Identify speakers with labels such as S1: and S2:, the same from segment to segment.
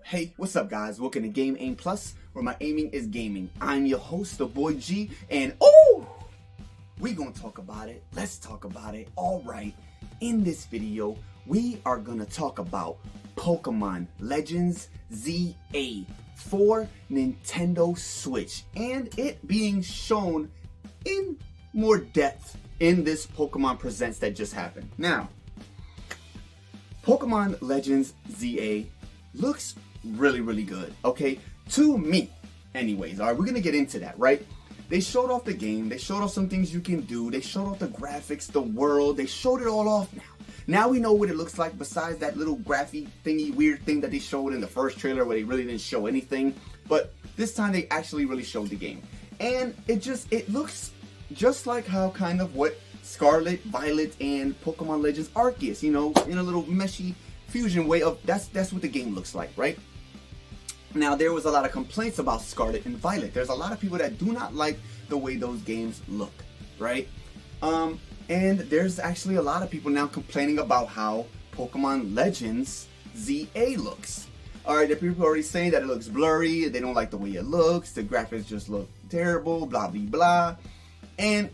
S1: Hey, what's up guys? Welcome to Game Aim Plus, where my aiming is gaming. I'm your host, the boy G, and we gonna talk about it. Let's talk about it. Alright, in this video, we are gonna talk about Pokemon Legends ZA for Nintendo Switch, and it being shown in more depth in this Pokemon Presents that just happened. Now, Pokemon Legends ZA looks really good, okay? To me, anyways. All right, we're gonna get into that, right? They showed off the game, they showed off some things you can do, they showed off the graphics, the world, they showed it all off now. Now we know what it looks like besides that little graphy thingy, weird thing that they showed in the first trailer where they really didn't show anything. But this time they actually really showed the game. And it looks just like how kind of what Scarlet, Violet, and Pokemon Legends Arceus, you know, in a little meshy fusion way of, that's what the game looks like, right? Now, there was a lot of complaints about Scarlet and Violet. There's a lot of people that do not like the way those games look, right? And there's actually a lot of people now complaining about how Pokemon Legends ZA looks. Alright, the people are already saying that it looks blurry, they don't like the way it looks, the graphics just look terrible, blah blah blah. And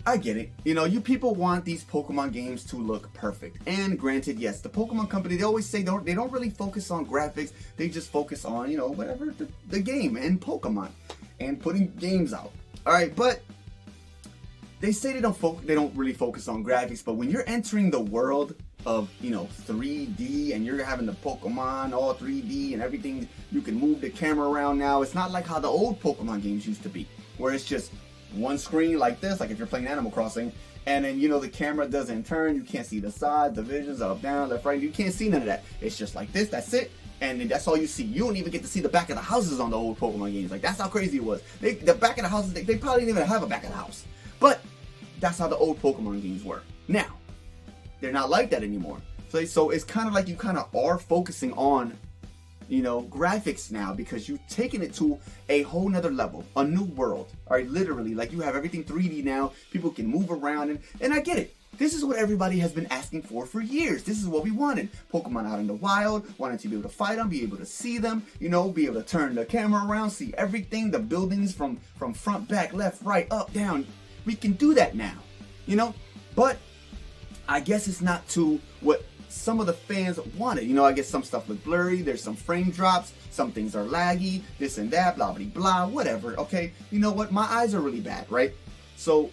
S1: I get it. You know, you people want these Pokemon games to look perfect. And granted, yes, the Pokemon company, they always say they don't really focus on graphics. They just focus on, you know, whatever, the game and Pokemon and putting games out. All right, but they say they don't really focus on graphics, but when you're entering the world of, you know, 3D and you're having the Pokemon all 3D and everything, you can move the camera around now. It's not like how the old Pokemon games used to be, where it's just one screen like this, like if you're playing Animal Crossing, and then, you know, the camera doesn't turn, you can't see the sides, the visions, up, down, left, right, you can't see none of that. It's just like this, that's it, and then that's all you see. You don't even get to see the back of the houses on the old Pokemon games. Like, that's how crazy it was. The back of the houses, they probably didn't even have a back of the house. But that's how the old Pokemon games were. Now, they're not like that anymore. So it's kind of like you kind of are focusing on, you know, graphics now, because you've taken it to a whole nother level, a new world. All right, literally, like you have everything 3D now. People can move around, and I get it. This is what everybody has been asking for years. This is what we wanted. Pokemon out in the wild, wanted to be able to fight them, be able to see them, you know, be able to turn the camera around, see everything, the buildings from front, back, left, right, up, down. We can do that now, you know, but I guess it's not to what some of the fans wanted. You know, I guess some stuff look blurry, there's some frame drops, some things are laggy, this and that, blah blah blah, whatever. Okay, you know what, my eyes are really bad, right? So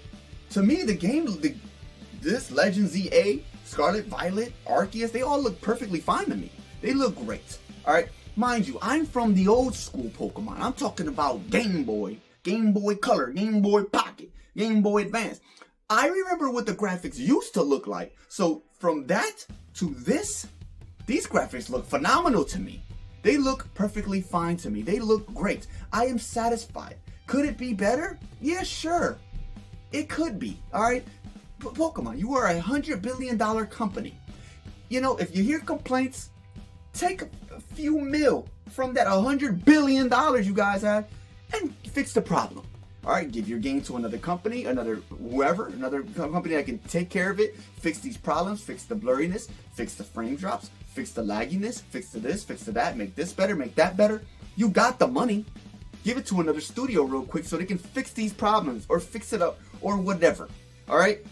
S1: to me, the game, this Legends ZA, Scarlet, Violet, Arceus, they all look perfectly fine to me. They look great. All right, mind you, I'm from the old school Pokemon. I'm talking about Game Boy Color, Game Boy Pocket, Game Boy Advance. I remember what the graphics used to look like. So from that to this, these graphics look phenomenal to me. They look perfectly fine to me. They look great. I am satisfied. Could it be better? Yeah, sure. It could be. All right. Pokemon, you are a $100 billion company. You know, if you hear complaints, take a few mil from that $100 billion you guys have and fix the problem. All right, give your game to another company, another company that can take care of it, fix these problems, fix the blurriness, fix the frame drops, fix the lagginess, fix the this, fix the that, make this better, make that better. You got the money. Give it to another studio real quick so they can fix these problems or fix it up or whatever. All right,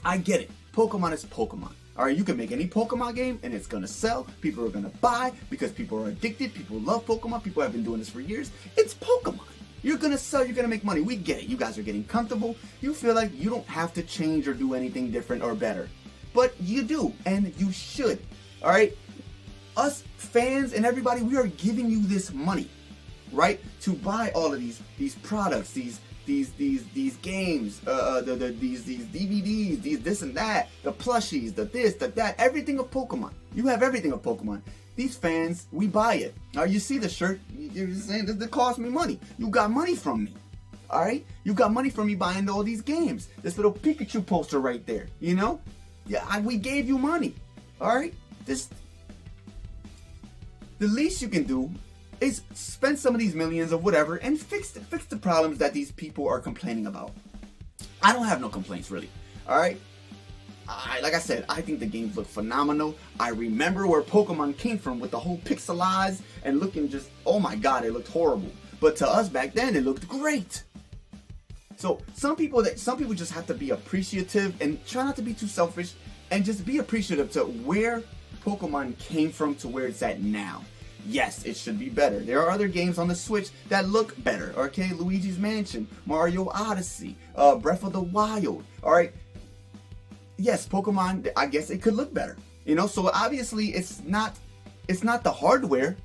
S1: I get it. Pokemon is Pokemon. All right, you can make any Pokemon game and it's gonna sell. People are gonna buy because people are addicted. People love Pokemon. People have been doing this for years. It's Pokemon. You're gonna sell, you're gonna make money. We get it. You guys are getting comfortable. You feel like you don't have to change or do anything different or better. But you do, and you should. Alright? Us fans and everybody, we are giving you this money, right? To buy all of these products, these games, these DVDs, these this and that, the plushies, the this, the that, everything of Pokemon. You have everything of Pokemon. These fans, we buy it. Now you see the shirt, you're saying that cost me money. You got money from me. Alright? You got money from me buying all these games. This little Pikachu poster right there, you know? Yeah, we gave you money. Alright? The least you can do is spend some of these millions of whatever and fix the problems that these people are complaining about. I don't have no complaints really. Alright? like I said, I think the games look phenomenal. I remember where Pokemon came from with the whole pixelized and looking just, oh my god, it looked horrible. But to us back then, it looked great. So some people just have to be appreciative and try not to be too selfish and just be appreciative to where Pokemon came from to where it's at now. Yes, it should be better. There are other games on the Switch that look better. Okay, Luigi's Mansion, Mario Odyssey, Breath of the Wild. All right. Yes, Pokemon, I guess it could look better. You know, so obviously it's not the hardware.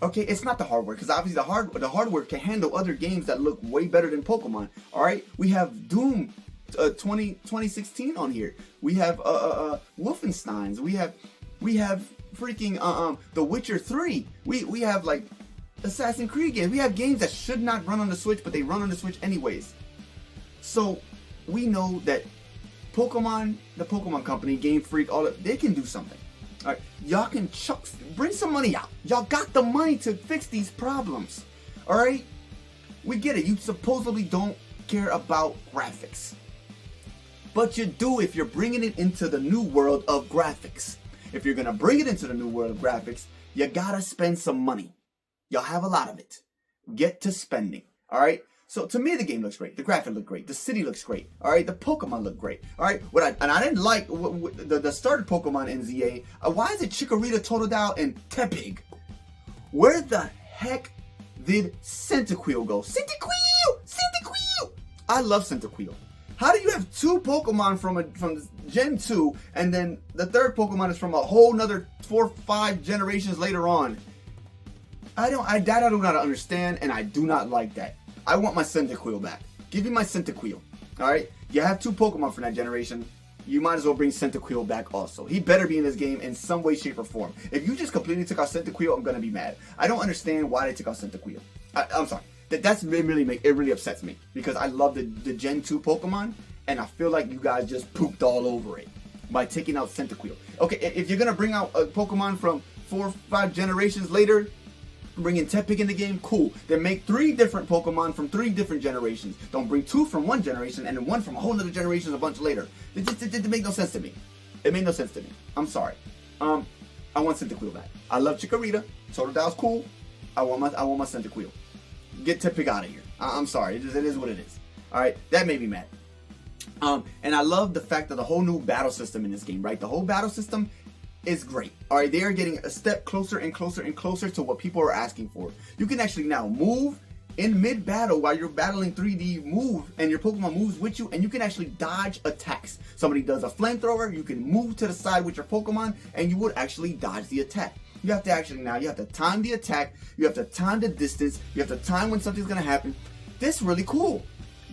S1: Okay, it's not the hardware, because obviously the hardware can handle other games that look way better than Pokemon. All right, we have Doom 2016 on here. We have Wolfensteins. We have freaking The Witcher 3. We have like Assassin's Creed games. We have games that should not run on the Switch, but they run on the Switch anyways. So we know that Pokemon, the Pokemon Company, Game Freak, they can do something. All right, y'all can bring some money out. Y'all got the money to fix these problems. All right, we get it. You supposedly don't care about graphics, but you do if you're bringing it into the new world of graphics. If you're gonna bring it into the new world of graphics, you gotta spend some money. Y'all have a lot of it. Get to spending. All right. So to me, the game looks great. The graphic look great. The city looks great. All right, the Pokemon look great. All right, I didn't like the starter Pokemon in ZA. Why is it Chikorita, Totodile, and Tepig? Where the heck did Cyndaquil go? Cyndaquil! I love Cyndaquil. How do you have two Pokemon from Gen 2, and then the third Pokemon is from a whole nother 4 or 5 generations later on? I do not understand, and I do not like that. I want my Cyndaquil back. Give me my Cyndaquil. Alright? You have two Pokemon from that generation. You might as well bring Cyndaquil back also. He better be in this game in some way, shape, or form. If you just completely took out Cyndaquil, I'm gonna be mad. I don't understand why they took out Cyndaquil. I'm sorry. It really upsets me. Because I love the Gen 2 Pokemon, and I feel like you guys just pooped all over it by taking out Cyndaquil. Okay, if you're gonna bring out a Pokemon from 4 or 5 generations later, bringing Tepig in the game, cool. Then make 3 different Pokemon from 3 different generations. Don't bring 2 from one generation and then 1 from a whole other generation a bunch later. It made no sense to me. It made no sense to me. I'm sorry. I want Cyndaquil back. I love Chikorita. Totodile's cool. I want my Cyndaquil. Get Tepig out of here. I'm sorry. It is what it is. All right, that made me mad. And I love the fact that the whole new battle system in this game, right? The whole battle system is great. All right, they are getting a step closer and closer and closer to what people are asking for. You can actually now move in mid-battle while you're battling 3D, move, and your Pokemon moves with you, and you can actually dodge attacks. Somebody does a flamethrower, you can move to the side with your Pokemon, and you would actually dodge the attack. You have to time the attack, you have to time the distance, you have to time when something's gonna happen. This is really cool.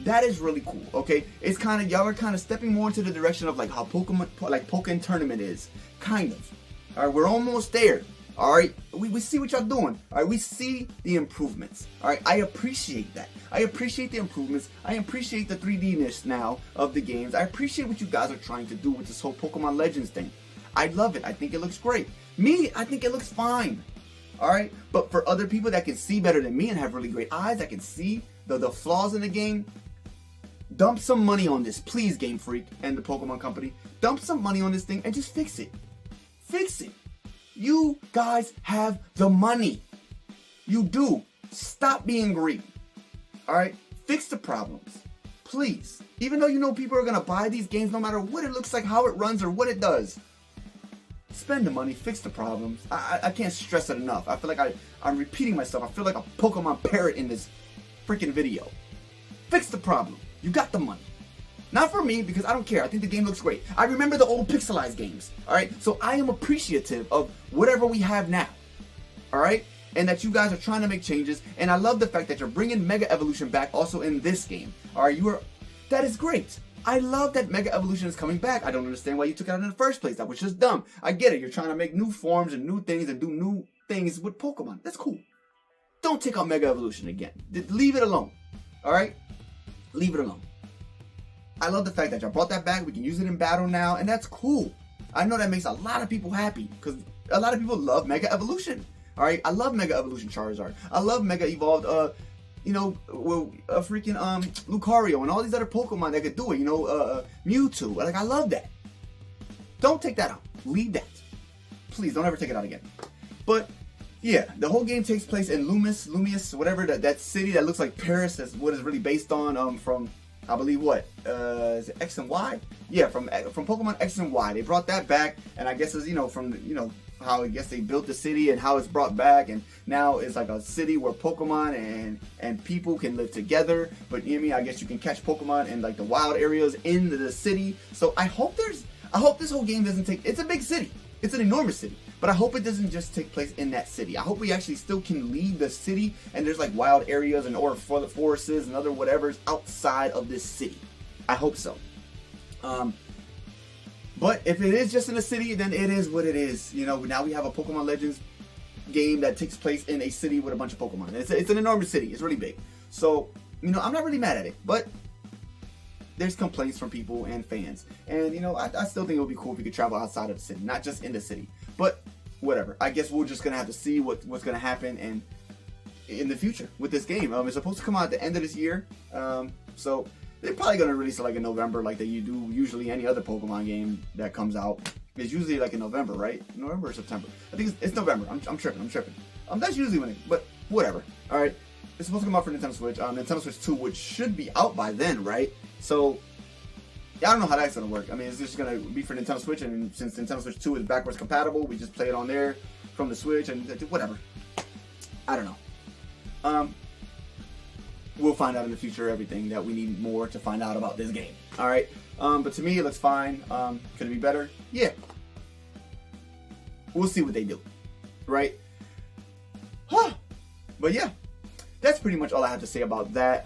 S1: That is really cool, okay? It's kind of, y'all are kind of stepping more into the direction of like how Pokken Tournament is. Kind of. Alright, we're almost there. Alright, we see what y'all doing. Alright, we see the improvements. Alright, I appreciate that. I appreciate the improvements. I appreciate the 3D-ness now of the games. I appreciate what you guys are trying to do with this whole Pokemon Legends thing. I love it. I think it looks great. Me, I think it looks fine. Alright, but for other people that can see better than me and have really great eyes, that can see the flaws in the game, dump some money on this, please, Game Freak and the Pokemon Company. Dump some money on this thing and just fix it. Fix it. You guys have the money. You do. Stop being greedy. Alright? Fix the problems. Please. Even though you know people are going to buy these games no matter what it looks like, how it runs, or what it does. Spend the money. Fix the problems. I can't stress it enough. I feel like I'm repeating myself. I feel like a Pokemon parrot in this freaking video. Fix the problem. You got the money. Not for me, because I don't care. I think the game looks great. I remember the old pixelized games. Alright? So I am appreciative of whatever we have now. Alright? And that you guys are trying to make changes. And I love the fact that you're bringing Mega Evolution back also in this game. Alright? That is great. I love that Mega Evolution is coming back. I don't understand why you took it out in the first place. That was just dumb. I get it. You're trying to make new forms and new things and do new things with Pokemon. That's cool. Don't take out Mega Evolution again. Leave it alone. Alright? Leave it alone. I love the fact that y'all brought that back. We can use it in battle now, and that's cool. I know that makes a lot of people happy, because a lot of people love Mega Evolution. Alright? I love Mega Evolution Charizard. I love Mega Evolved, freaking Lucario and all these other Pokemon that could do it. Mewtwo. Like, I love that. Don't take that out. Leave that. Please don't ever take it out again. But yeah, the whole game takes place in Lumius, whatever that city that looks like Paris. That's what it's really based on. From I believe what is it X and Y? Yeah, from Pokemon X and Y. They brought that back, and I guess it's from how I guess they built the city and how it's brought back, and now it's like a city where Pokemon and people can live together. But you know what I mean? I guess you can catch Pokemon in like the wild areas in the city. So I hope this whole game doesn't take. It's a big city. It's an enormous city. But I hope it doesn't just take place in that city. I hope we actually still can leave the city and there's like wild areas and or forests and other whatevers outside of this city. I hope so. But if it is just in a city, then it is what it is. Now we have a Pokemon Legends game that takes place in a city with a bunch of Pokemon. It's an enormous city. It's really big. So, I'm not really mad at it. But there's complaints from people and fans. And, I still think it would be cool if we could travel outside of the city, not just in the city. But whatever. I guess we're just going to have to see what's going to happen in the future with this game. It's supposed to come out at the end of this year. So they're probably going to release it like in November like they do usually any other Pokemon game that comes out. It's usually like in November, right? November or September. I think it's November. I'm tripping. That's usually when but whatever. All right. It's supposed to come out for Nintendo Switch. Nintendo Switch 2, which should be out by then, right? So, yeah, I don't know how that's going to work. It's just going to be for Nintendo Switch, and since Nintendo Switch 2 is backwards compatible, we just play it on there from the Switch, and whatever. I don't know. We'll find out in the future everything that we need more to find out about this game. All right? But to me, it looks fine. Could it be better? Yeah. We'll see what they do. Right? But yeah. That's pretty much all I have to say about that.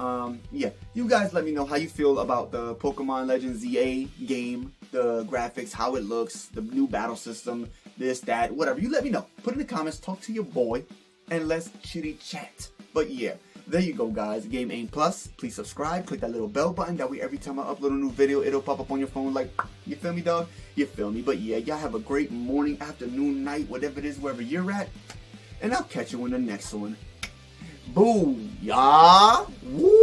S1: Yeah, you guys let me know how you feel about the Pokemon Legends ZA game, the graphics, how it looks, the new battle system, this, that, whatever. You let me know. Put in the comments, talk to your boy, and let's chitty chat. But yeah, there you go, guys. Game Aim Plus. Please subscribe. Click that little bell button. That way, every time I upload a new video, it'll pop up on your phone. Like, you feel me, dog? You feel me? But yeah, y'all have a great morning, afternoon, night, whatever it is, wherever you're at. And I'll catch you in the next one. Booyah! Woo!